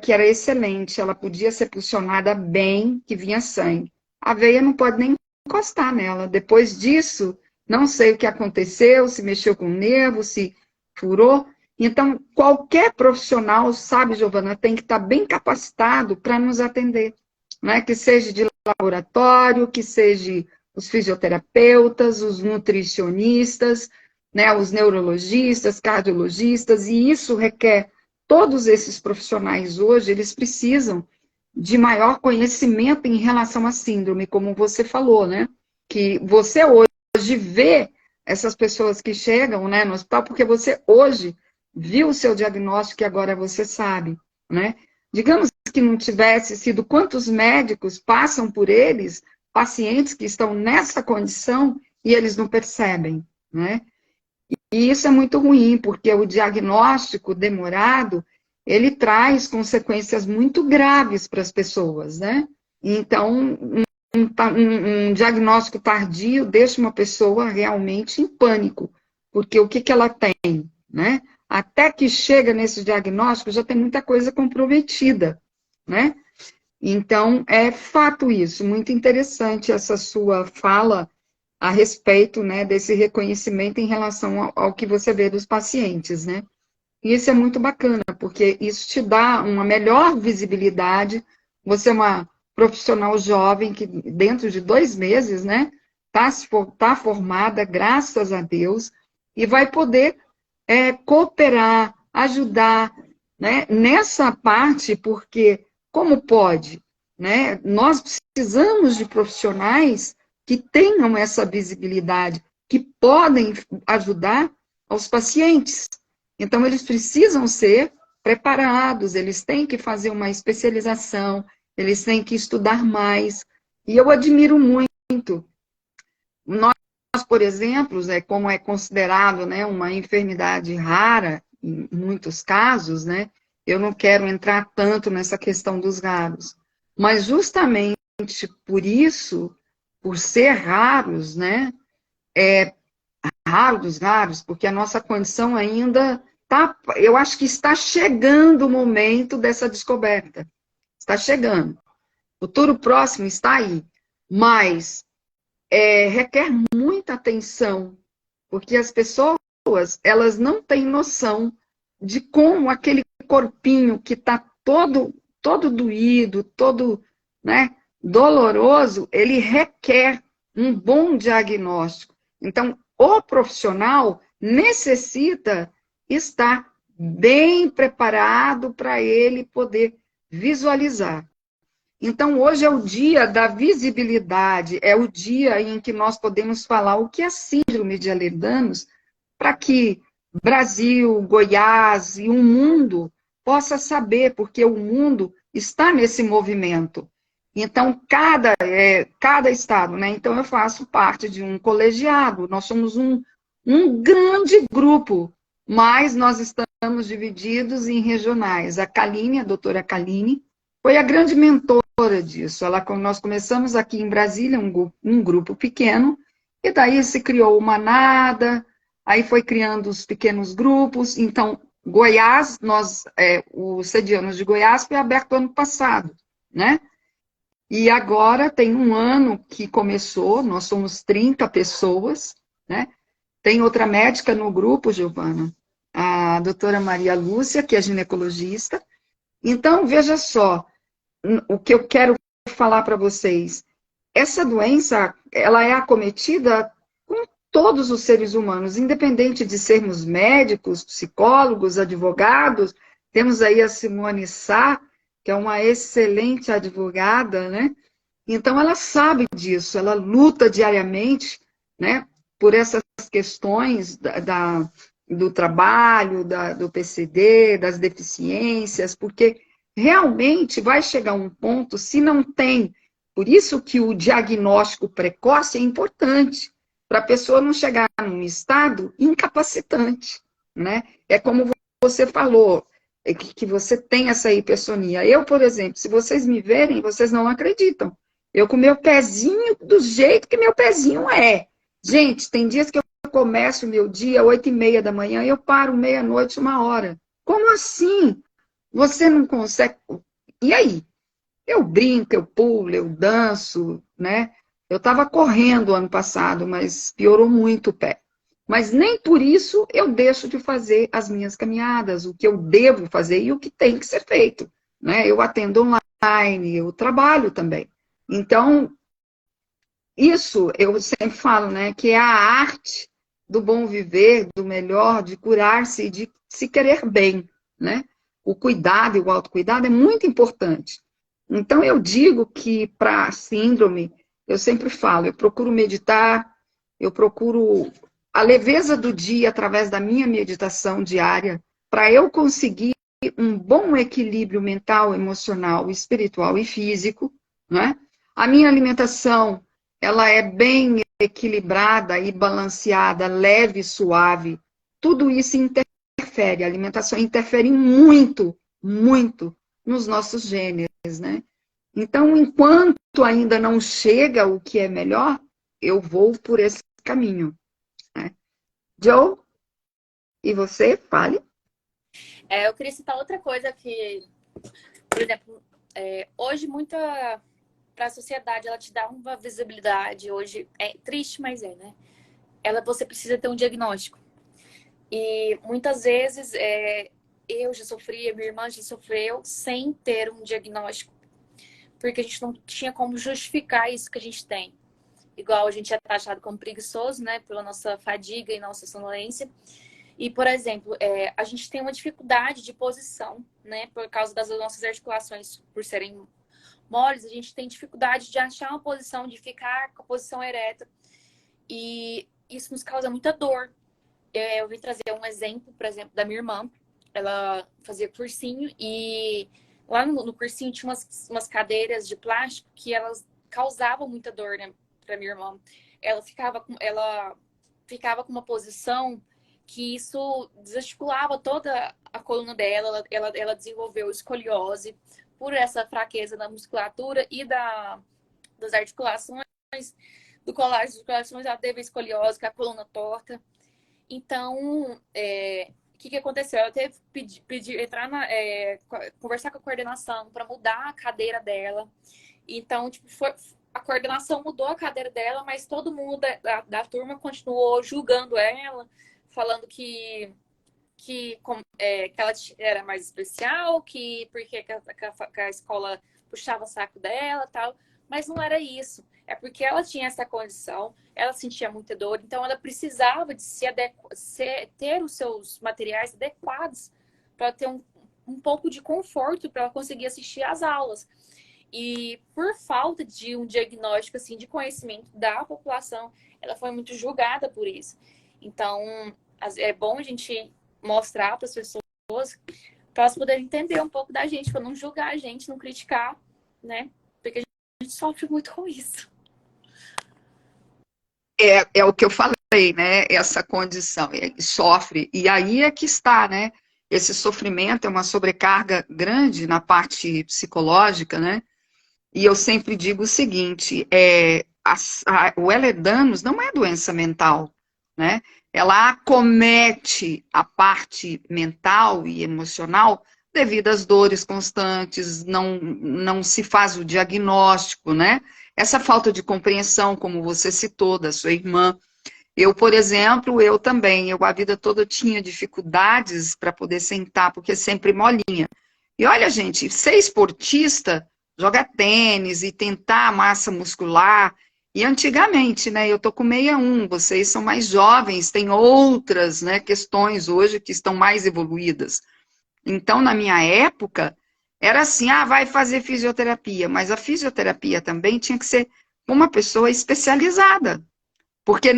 que era excelente, ela podia ser funcionada bem, que vinha sangue. A veia não pode nem encostar nela. Depois disso, não sei o que aconteceu, se mexeu com o nervo, se furou. Então, qualquer profissional, sabe, Giovana, tem que estar bem capacitado para nos atender, né? Que seja de laboratório, que seja os fisioterapeutas, os nutricionistas, né? Os neurologistas, cardiologistas, e isso requer, todos esses profissionais hoje, eles precisam de maior conhecimento em relação à síndrome, como você falou, né? Que você hoje vê essas pessoas que chegam, né, no hospital, porque você hoje viu o seu diagnóstico e agora você sabe, né? Digamos que não tivesse sido, quantos médicos passam por eles, pacientes que estão nessa condição e eles não percebem, né? E isso é muito ruim, porque o diagnóstico demorado, ele traz consequências muito graves para as pessoas, né? Então, um diagnóstico tardio deixa uma pessoa realmente em pânico, porque o que ela tem, né? Até que chega nesse diagnóstico, já tem muita coisa comprometida, né? Então, é fato isso, muito interessante essa sua fala a respeito, né, desse reconhecimento em relação ao que você vê dos pacientes, né? E isso é muito bacana, porque isso te dá uma melhor visibilidade. Você é uma profissional jovem que, dentro de 2 meses, né, tá formada, graças a Deus, e vai poder cooperar, ajudar, né, nessa parte, porque, como pode, né, nós precisamos de profissionais que tenham essa visibilidade, que podem ajudar aos pacientes. Então, eles precisam ser preparados, eles têm que fazer uma especialização, eles têm que estudar mais. E eu admiro muito. Nós, por exemplo, como é considerado, né, uma enfermidade rara, em muitos casos, né, eu não quero entrar tanto nessa questão dos raros. Mas justamente por isso, por ser raros, né? Raro dos raros, porque a nossa condição ainda tá, eu acho que está chegando o momento dessa descoberta. Está chegando. O futuro próximo está aí. Mas requer muita atenção, porque as pessoas, elas não têm noção de como aquele corpinho que está todo doído, todo, né, doloroso, ele requer um bom diagnóstico. Então, o profissional necessita estar bem preparado para ele poder visualizar. Então, hoje é o dia da visibilidade, é o dia em que nós podemos falar o que é síndrome de Ehlers-Danlos, para que Brasil, Goiás e o mundo possa saber, porque o mundo está nesse movimento. Então, cada estado, né? Então, eu faço parte de um colegiado, nós somos um grande grupo, mas nós estamos divididos em regionais. A Kaline, a doutora Kaline, foi a grande mentora disso. Nós começamos aqui em Brasília, um grupo pequeno, e daí se criou o Manada, aí foi criando os pequenos grupos. Então, Goiás, o Sedianos de Goiás foi aberto ano passado, né? E agora tem um ano que começou, nós somos 30 pessoas, né? Tem outra médica no grupo, Giovana, a doutora Maria Lúcia, que é ginecologista. Então, veja só, o que eu quero falar para vocês. Essa doença, ela é acometida com todos os seres humanos, independente de sermos médicos, psicólogos, advogados. Temos aí a Simone Sá, que é uma excelente advogada, né? Então, ela sabe disso, ela luta diariamente, né, por essas questões do trabalho, do PCD, das deficiências, porque realmente vai chegar um ponto, se não tem, por isso que o diagnóstico precoce é importante, para a pessoa não chegar num estado incapacitante, né? É como você falou, que você tem essa hipersonia. Eu, por exemplo, se vocês me verem, vocês não acreditam. Eu com meu pezinho do jeito que meu pezinho é. Gente, tem dias que eu começo o meu dia 8h30 da manhã e eu paro meia-noite, 1h. Como assim? Você não consegue. E aí? Eu brinco, eu pulo, eu danço, né? Eu estava correndo ano passado, mas piorou muito o pé. Mas nem por isso eu deixo de fazer as minhas caminhadas, o que eu devo fazer e o que tem que ser feito, né? Eu atendo online, eu trabalho também. Então, isso eu sempre falo, né? Que é a arte do bom viver, do melhor, de curar-se e de se querer bem, né? O cuidado e o autocuidado é muito importante. Então, eu digo que para a síndrome, eu sempre falo, eu procuro meditar, eu procuro a leveza do dia através da minha meditação diária, para eu conseguir um bom equilíbrio mental, emocional, espiritual e físico, né? A minha alimentação, ela é bem equilibrada e balanceada, leve e suave. Tudo isso interfere, a alimentação interfere muito, muito nos nossos genes, né? Então, enquanto ainda não chega o que é melhor, eu vou por esse caminho, né? Joe, e você, fale. Eu queria citar outra coisa que, por exemplo, hoje muita para a sociedade ela te dá uma visibilidade. Hoje é triste, mas né? Você precisa ter um diagnóstico. E muitas vezes eu já sofri, minha irmã já sofreu sem ter um diagnóstico, porque a gente não tinha como justificar isso que a gente tem. Igual a gente é taxado como preguiçoso, né? Pela nossa fadiga e nossa sonolência. E, por exemplo, a gente tem uma dificuldade de posição, né? Por causa das nossas articulações, por serem moles, a gente tem dificuldade de achar uma posição, de ficar com a posição ereta. E isso nos causa muita dor. Eu vim trazer um exemplo, por exemplo, da minha irmã. Ela fazia cursinho e lá no cursinho tinha umas cadeiras de plástico que elas causavam muita dor, né, para minha irmã. Ela ficava com uma posição que isso desarticulava toda a coluna dela, ela desenvolveu escoliose por essa fraqueza da musculatura e das articulações, do colar das articulações, ela teve escoliose, com a coluna torta. Então, o que aconteceu? Ela teve que conversar com a coordenação para mudar a cadeira dela. Então, tipo, a coordenação mudou a cadeira dela, mas todo mundo da turma continuou julgando ela, falando que ela era mais especial, porque a escola puxava o saco dela e tal. Mas não era isso. É porque ela tinha essa condição, ela sentia muita dor, então ela precisava de ter os seus materiais adequados para ter um pouco de conforto para ela conseguir assistir às aulas. E por falta de um diagnóstico assim, de conhecimento da população, ela foi muito julgada por isso. Então, é bom a gente mostrar para as pessoas, para elas poderem entender um pouco da gente, para não julgar a gente, não criticar, né? Porque a gente sofre muito com isso. É o que eu falei, né? Essa condição, sofre. E aí é que está, né? Esse sofrimento é uma sobrecarga grande na parte psicológica, né? E eu sempre digo o seguinte, o Ehlers-Danlos não é doença mental, né? Ela acomete a parte mental e emocional devido às dores constantes, não se faz o diagnóstico, né? Essa falta de compreensão, como você citou, da sua irmã. Eu, por exemplo, eu também, a vida toda tinha dificuldades para poder sentar, porque sempre molinha. E olha, gente, ser esportista, jogar tênis e tentar massa muscular, e antigamente, né, eu tô com 61, vocês são mais jovens, tem outras, né, questões hoje que estão mais evoluídas. Então, na minha época, era assim, vai fazer fisioterapia, mas a fisioterapia também tinha que ser uma pessoa especializada, porque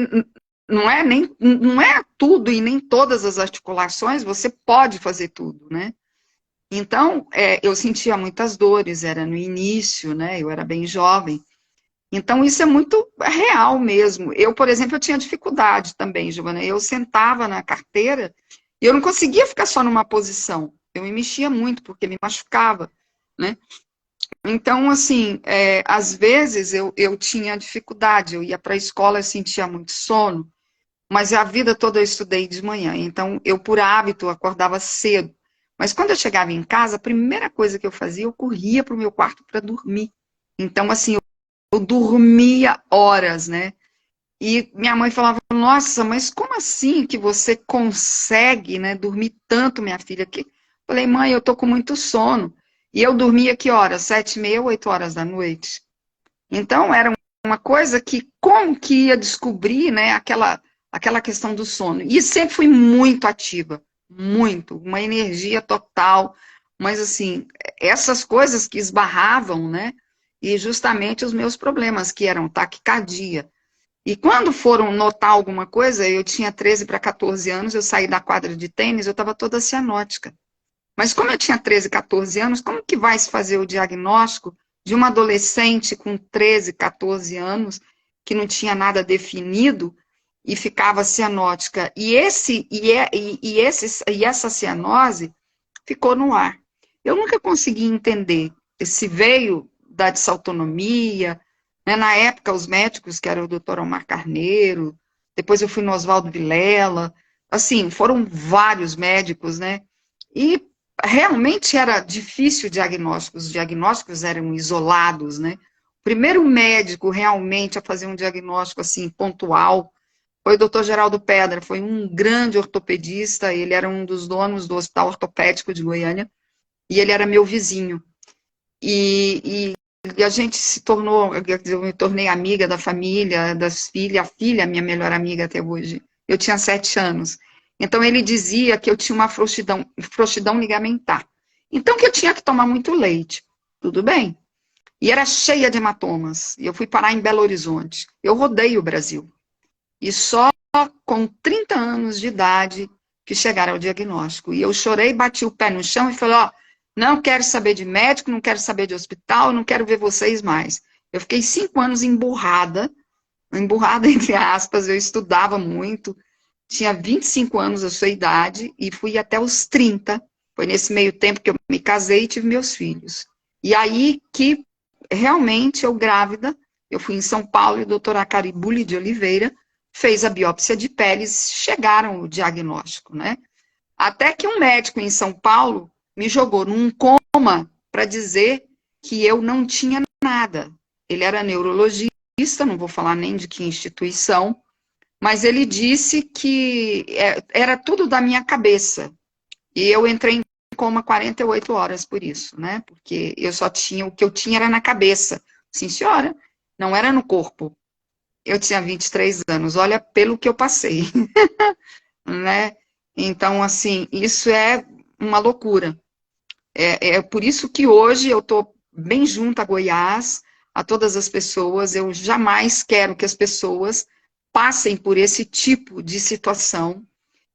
não é tudo e nem todas as articulações você pode fazer tudo, né? Então, eu sentia muitas dores, era no início, né? Eu era bem jovem. Então, isso é muito real mesmo. Eu, por exemplo, eu tinha dificuldade também, Giovana. Eu sentava na carteira e eu não conseguia ficar só numa posição. Eu me mexia muito, porque me machucava, né? Então, assim, às vezes eu tinha dificuldade. Eu ia para a escola, eu sentia muito sono, mas a vida toda eu estudei de manhã. Então, eu, por hábito, acordava cedo. Mas quando eu chegava em casa, a primeira coisa que eu fazia, eu corria para o meu quarto para dormir. Então, assim, eu dormia horas, né? E minha mãe falava, nossa, mas como assim que você consegue, né, dormir tanto, minha filha? Falei, mãe, eu tô com muito sono. E eu dormia que horas? 7h30, 8 horas da noite. Então, era uma coisa que, como que ia descobrir, né, aquela questão do sono? E sempre fui muito ativa, muito, uma energia total. Mas, assim, essas coisas que esbarravam, né, e justamente os meus problemas, que eram taquicardia. E quando foram notar alguma coisa, eu tinha 13 para 14 anos, eu saí da quadra de tênis, eu estava toda cianótica. Mas como eu tinha 13, 14 anos, como que vai se fazer o diagnóstico de uma adolescente com 13, 14 anos, que não tinha nada definido e ficava cianótica? E essa cianose ficou no ar. Eu nunca consegui entender se veio da disautonomia, né? Na época, os médicos, que era o doutor Omar Carneiro, depois eu fui no Oswaldo Vilela, assim, foram vários médicos, né? E realmente era difícil o diagnóstico, os diagnósticos eram isolados, né? O primeiro médico realmente a fazer um diagnóstico, assim, pontual, foi o doutor Geraldo Pedra, foi um grande ortopedista, ele era um dos donos do Hospital Ortopédico de Goiânia, e ele era meu vizinho. E a gente se tornou, eu me tornei amiga da família, das filhas, a filha, minha melhor amiga até hoje. Eu tinha 7 anos. Então, ele dizia que eu tinha uma frouxidão ligamentar. Então, que eu tinha que tomar muito leite. Tudo bem. E era cheia de hematomas. E eu fui parar em Belo Horizonte. Eu rodei o Brasil. E só com 30 anos de idade que chegaram ao diagnóstico. E eu chorei, bati o pé no chão e falei, não quero saber de médico, não quero saber de hospital, não quero ver vocês mais. Eu fiquei 5 anos emburrada entre aspas, eu estudava muito, tinha 25 anos a sua idade e fui até os 30. Foi nesse meio tempo que eu me casei e tive meus filhos. E aí que realmente eu grávida, eu fui em São Paulo e a doutora Caribuli de Oliveira fez a biópsia de peles, chegaram o diagnóstico, né? Até que um médico em São Paulo me jogou num coma para dizer que eu não tinha nada. Ele era neurologista, não vou falar nem de que instituição, mas ele disse que era tudo da minha cabeça. E eu entrei em coma 48 horas por isso, né? Porque eu só tinha, o que eu tinha era na cabeça. Sim, senhora, não era no corpo. Eu tinha 23 anos, olha pelo que eu passei, né? Então, assim, isso é uma loucura. É por isso que hoje eu estou bem junto a Goiás, a todas as pessoas. Eu jamais quero que as pessoas passem por esse tipo de situação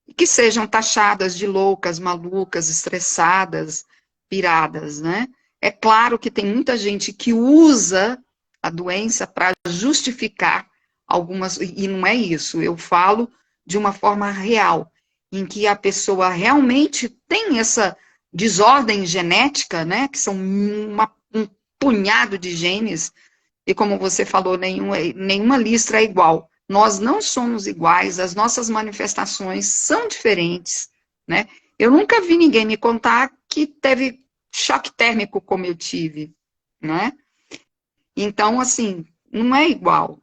e que sejam taxadas de loucas, malucas, estressadas, piradas, né? É claro que tem muita gente que usa a doença para justificar algumas, e não é isso, eu falo de uma forma real, em que a pessoa realmente tem essa desordem genética, né, que são um punhado de genes, e como você falou, nenhuma listra é igual. Nós não somos iguais, as nossas manifestações são diferentes, né? Eu nunca vi ninguém me contar que teve choque térmico como eu tive, né? Então, assim, não é igual.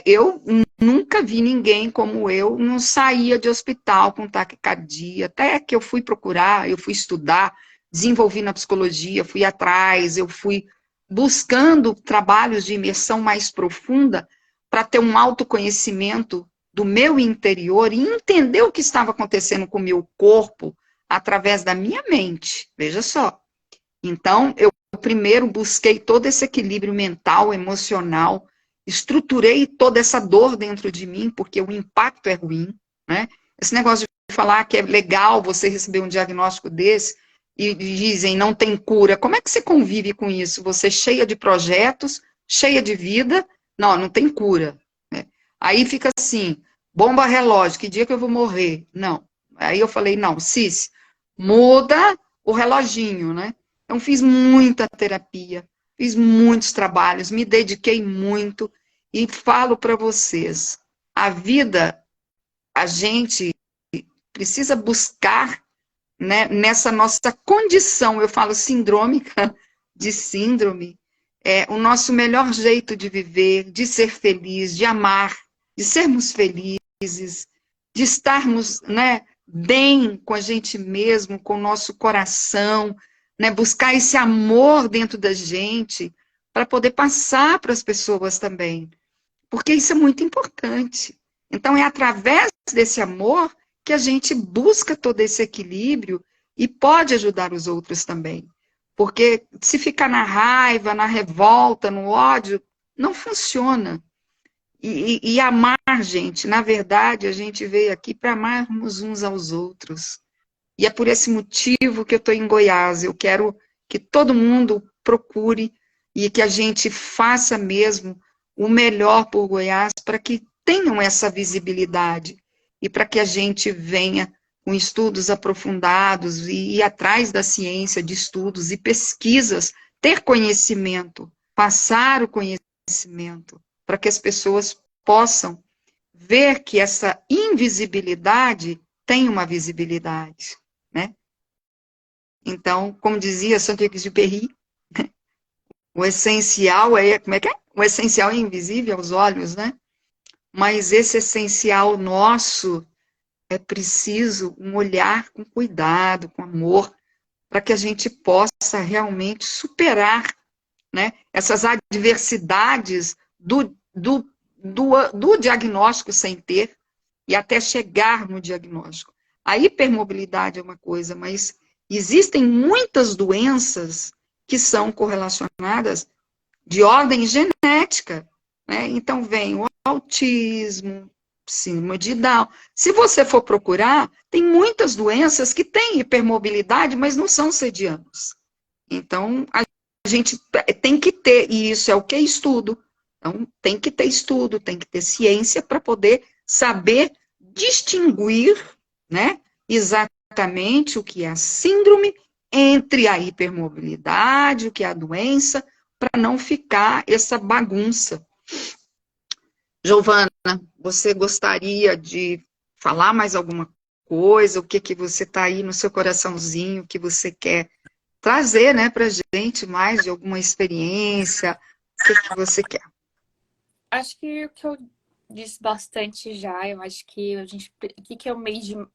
Eu nunca vi ninguém como eu, não saía de hospital com taquicardia, até que eu fui procurar, eu fui estudar, desenvolvi na psicologia, fui atrás, eu fui buscando trabalhos de imersão mais profunda para ter um autoconhecimento do meu interior e entender o que estava acontecendo com o meu corpo através da minha mente, veja só. Então, eu primeiro busquei todo esse equilíbrio mental, emocional, estruturei toda essa dor dentro de mim, porque o impacto é ruim, né? Esse negócio de falar que é legal você receber um diagnóstico desse e dizem não tem cura, como é que você convive com isso? Você cheia de projetos, cheia de vida, não tem cura, né? Aí fica assim, bomba relógio, que dia que eu vou morrer? Não. Aí eu falei, não, Cici, muda o reloginho, né? Então fiz muita terapia, fiz muitos trabalhos, me dediquei muito e falo para vocês, a vida, a gente precisa buscar, né, nessa nossa condição, eu falo sindrômica, de síndrome, o nosso melhor jeito de viver, de ser feliz, de amar, de sermos felizes, de estarmos, né, bem com a gente mesmo, com o nosso coração, né, buscar esse amor dentro da gente, para poder passar para as pessoas também. Porque isso é muito importante. Então, é através desse amor que a gente busca todo esse equilíbrio e pode ajudar os outros também. Porque se ficar na raiva, na revolta, no ódio, não funciona. E amar, gente, na verdade, a gente veio aqui para amarmos uns aos outros. E é por esse motivo que eu estou em Goiás. Eu quero que todo mundo procure e que a gente faça mesmo o melhor por Goiás para que tenham essa visibilidade e para que a gente venha com estudos aprofundados e ir atrás da ciência, de estudos e pesquisas, ter conhecimento, passar o conhecimento, para que as pessoas possam ver que essa invisibilidade tem uma visibilidade, né? Então, como dizia Saint-Exupéry, o essencial como é que é? O essencial é invisível aos olhos, né? Mas esse essencial nosso é preciso um olhar com cuidado, com amor, para que a gente possa realmente superar, né, essas adversidades do diagnóstico sem ter e até chegar no diagnóstico. A hipermobilidade é uma coisa, mas existem muitas doenças que são correlacionadas de ordem genética, né? Então vem o autismo, síndrome de Down. Se você for procurar, tem muitas doenças que têm hipermobilidade, mas não são sedianos. Então, a gente tem que ter, e isso é o que? Estudo. Então, tem que ter estudo, tem que ter ciência para poder saber distinguir, né, exatamente o que é a síndrome entre a hipermobilidade, o que é a doença, para não ficar essa bagunça. Giovana, você gostaria de falar mais alguma coisa? O que que você está aí no seu coraçãozinho, que você quer trazer, né, para gente mais de alguma experiência? O que que você quer? Acho que o que eu disse bastante já, eu acho que o que é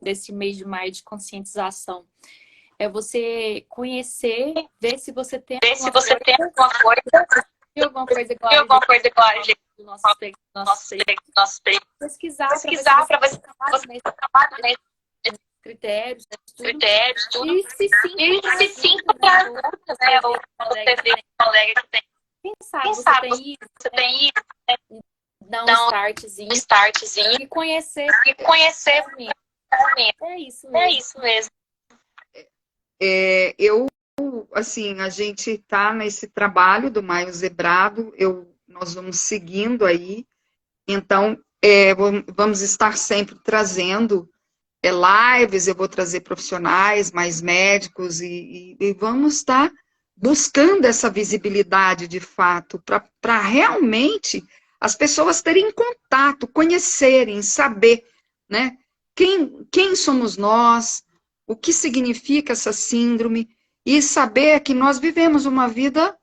desse mês de maio de conscientização? É você conhecer, ver se você tem Ver se você tem alguma coisa alguma coisa igual a gente do nosso pesquisar para você trabalhar nesses critérios, critérios, tudo. E se sim, E se sim, né, ou você vê um colega que tem, quem sabe quem você sabe tem isso, você tem isso, dar um dá startzinho um startzinho e conhecer. e conhecer É isso É mesmo. isso mesmo. Assim, a gente está nesse trabalho do Maio Zebrado, nós vamos seguindo aí, então, vamos estar sempre trazendo lives, eu vou trazer profissionais, mais médicos, e vamos estar buscando essa visibilidade de fato, para realmente as pessoas terem contato, conhecerem, saber, né, quem somos nós, o que significa essa síndrome, e saber que nós vivemos uma vida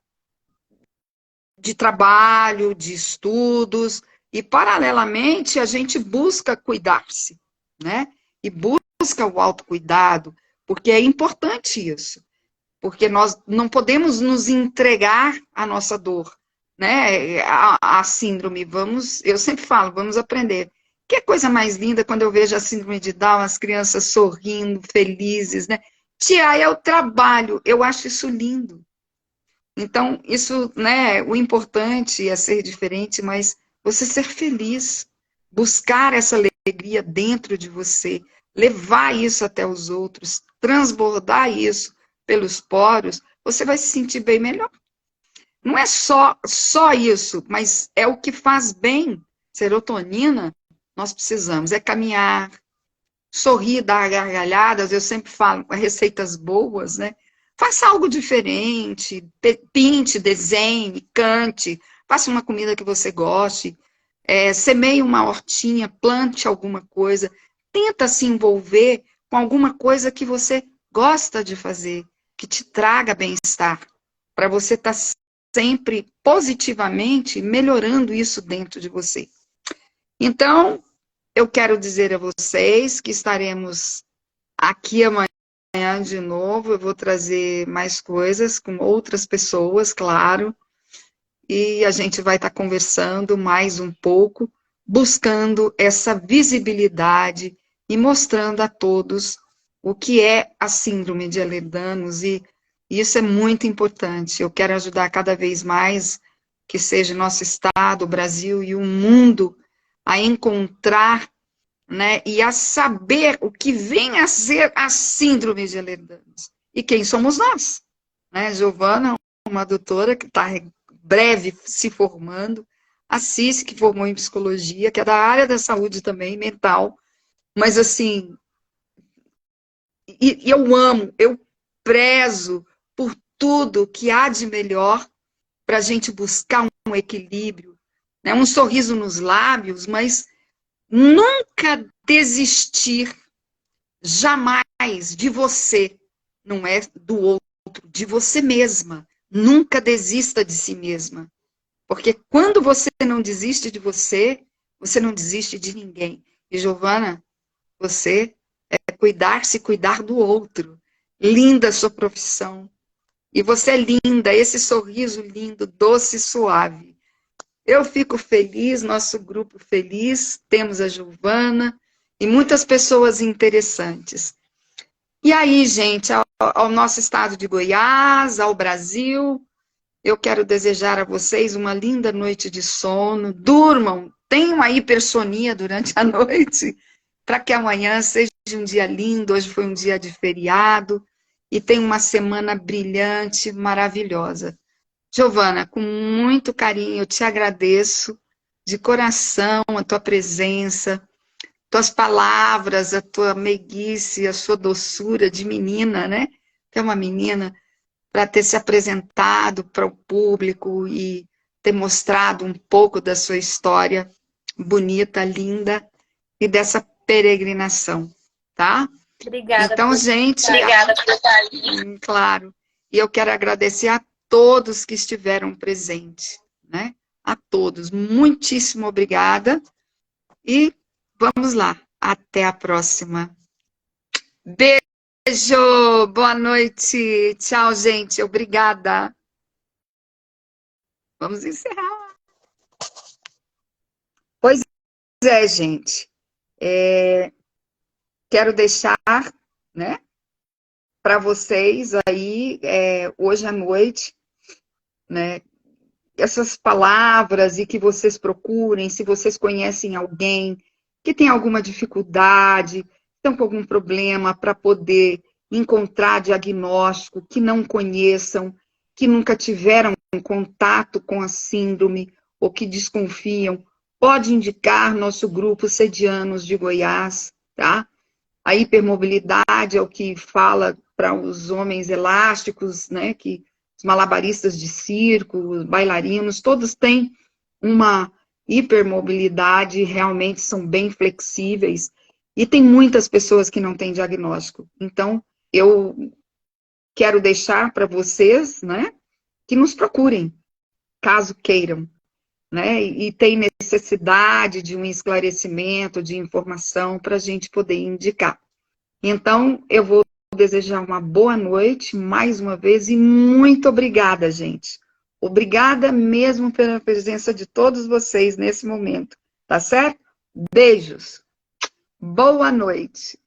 de trabalho, de estudos, e paralelamente a gente busca cuidar-se, né? E busca o autocuidado, porque é importante isso, porque nós não podemos nos entregar à nossa dor, né? A síndrome, eu sempre falo, vamos aprender. Que coisa mais linda quando eu vejo a síndrome de Down, as crianças sorrindo, felizes, né? Tia, é o trabalho, eu acho isso lindo. Então, isso, né, o importante é ser diferente, mas você ser feliz, buscar essa alegria dentro de você, levar isso até os outros, transbordar isso pelos poros, você vai se sentir bem melhor. Não é só isso, mas é o que faz bem. Serotonina, nós precisamos, é caminhar, sorrir, dar gargalhadas, eu sempre falo, receitas boas, né? Faça algo diferente, pinte, desenhe, cante, faça uma comida que você goste, semeie uma hortinha, plante alguma coisa, tenta se envolver com alguma coisa que você gosta de fazer, que te traga bem-estar, para você estar sempre positivamente melhorando isso dentro de você. Então, eu quero dizer a vocês que estaremos aqui amanhã de novo. Eu vou trazer mais coisas com outras pessoas, claro. E a gente vai estar conversando mais um pouco, buscando essa visibilidade e mostrando a todos o que é a síndrome de Ehlers-Danlos. E isso é muito importante. Eu quero ajudar cada vez mais, que seja nosso estado, o Brasil e o mundo, a encontrar, né, e a saber o que vem a ser a síndrome de Ehlers-Danlos. E quem somos nós? Né? Giovana, uma doutora que está breve se formando, a Cici, que formou em psicologia, que é da área da saúde também, mental, mas assim, eu amo, eu prezo por tudo que há de melhor para a gente buscar um equilíbrio, né, um sorriso nos lábios, mas nunca desistir, jamais, de você, não é do outro, de você mesma. Nunca desista de si mesma. Porque quando você não desiste de você, você não desiste de ninguém. E, Giovana, você cuidar-se, cuidar do outro. Linda a sua profissão. E você é linda, esse sorriso lindo, doce e suave. Eu fico feliz, nosso grupo feliz, temos a Giovana e muitas pessoas interessantes. E aí, gente, ao nosso estado de Goiás, ao Brasil, eu quero desejar a vocês uma linda noite de sono. Durmam, tenham a hipersonia durante a noite, para que amanhã seja um dia lindo. Hoje foi um dia de feriado e tem uma semana brilhante, maravilhosa. Giovana, com muito carinho, eu te agradeço de coração a tua presença, tuas palavras, a tua meiguice, a sua doçura de menina, né? Que é uma menina, para ter se apresentado para o público e ter mostrado um pouco da sua história bonita, linda, e dessa peregrinação, tá? Obrigada. Então, gente... Obrigada por estar aí. Claro. E eu quero agradecer a todos que estiveram presentes, né? A todos. Muitíssimo obrigada. E vamos lá. Até a próxima. Beijo. Boa noite. Tchau, gente. Obrigada. Vamos encerrar. Pois é, gente. Quero deixar, né, para vocês aí, hoje à noite, né, essas palavras, e que vocês procurem, se vocês conhecem alguém que tem alguma dificuldade, estão com algum problema, para poder encontrar diagnóstico, que não conheçam, que nunca tiveram contato com a síndrome, ou que desconfiam, pode indicar nosso grupo Sedianos de Goiás, tá? A hipermobilidade é o que fala para os homens elásticos, né, que os malabaristas de circo, os bailarinos, todos têm uma hipermobilidade, realmente são bem flexíveis, e tem muitas pessoas que não têm diagnóstico. Então, eu quero deixar para vocês, né, que nos procurem, caso queiram, né, e tem necessidade de um esclarecimento, de informação, para a gente poder indicar. Então, eu vou desejar uma boa noite, mais uma vez, e muito obrigada, gente. Obrigada mesmo pela presença de todos vocês nesse momento, tá certo? Beijos. Boa noite.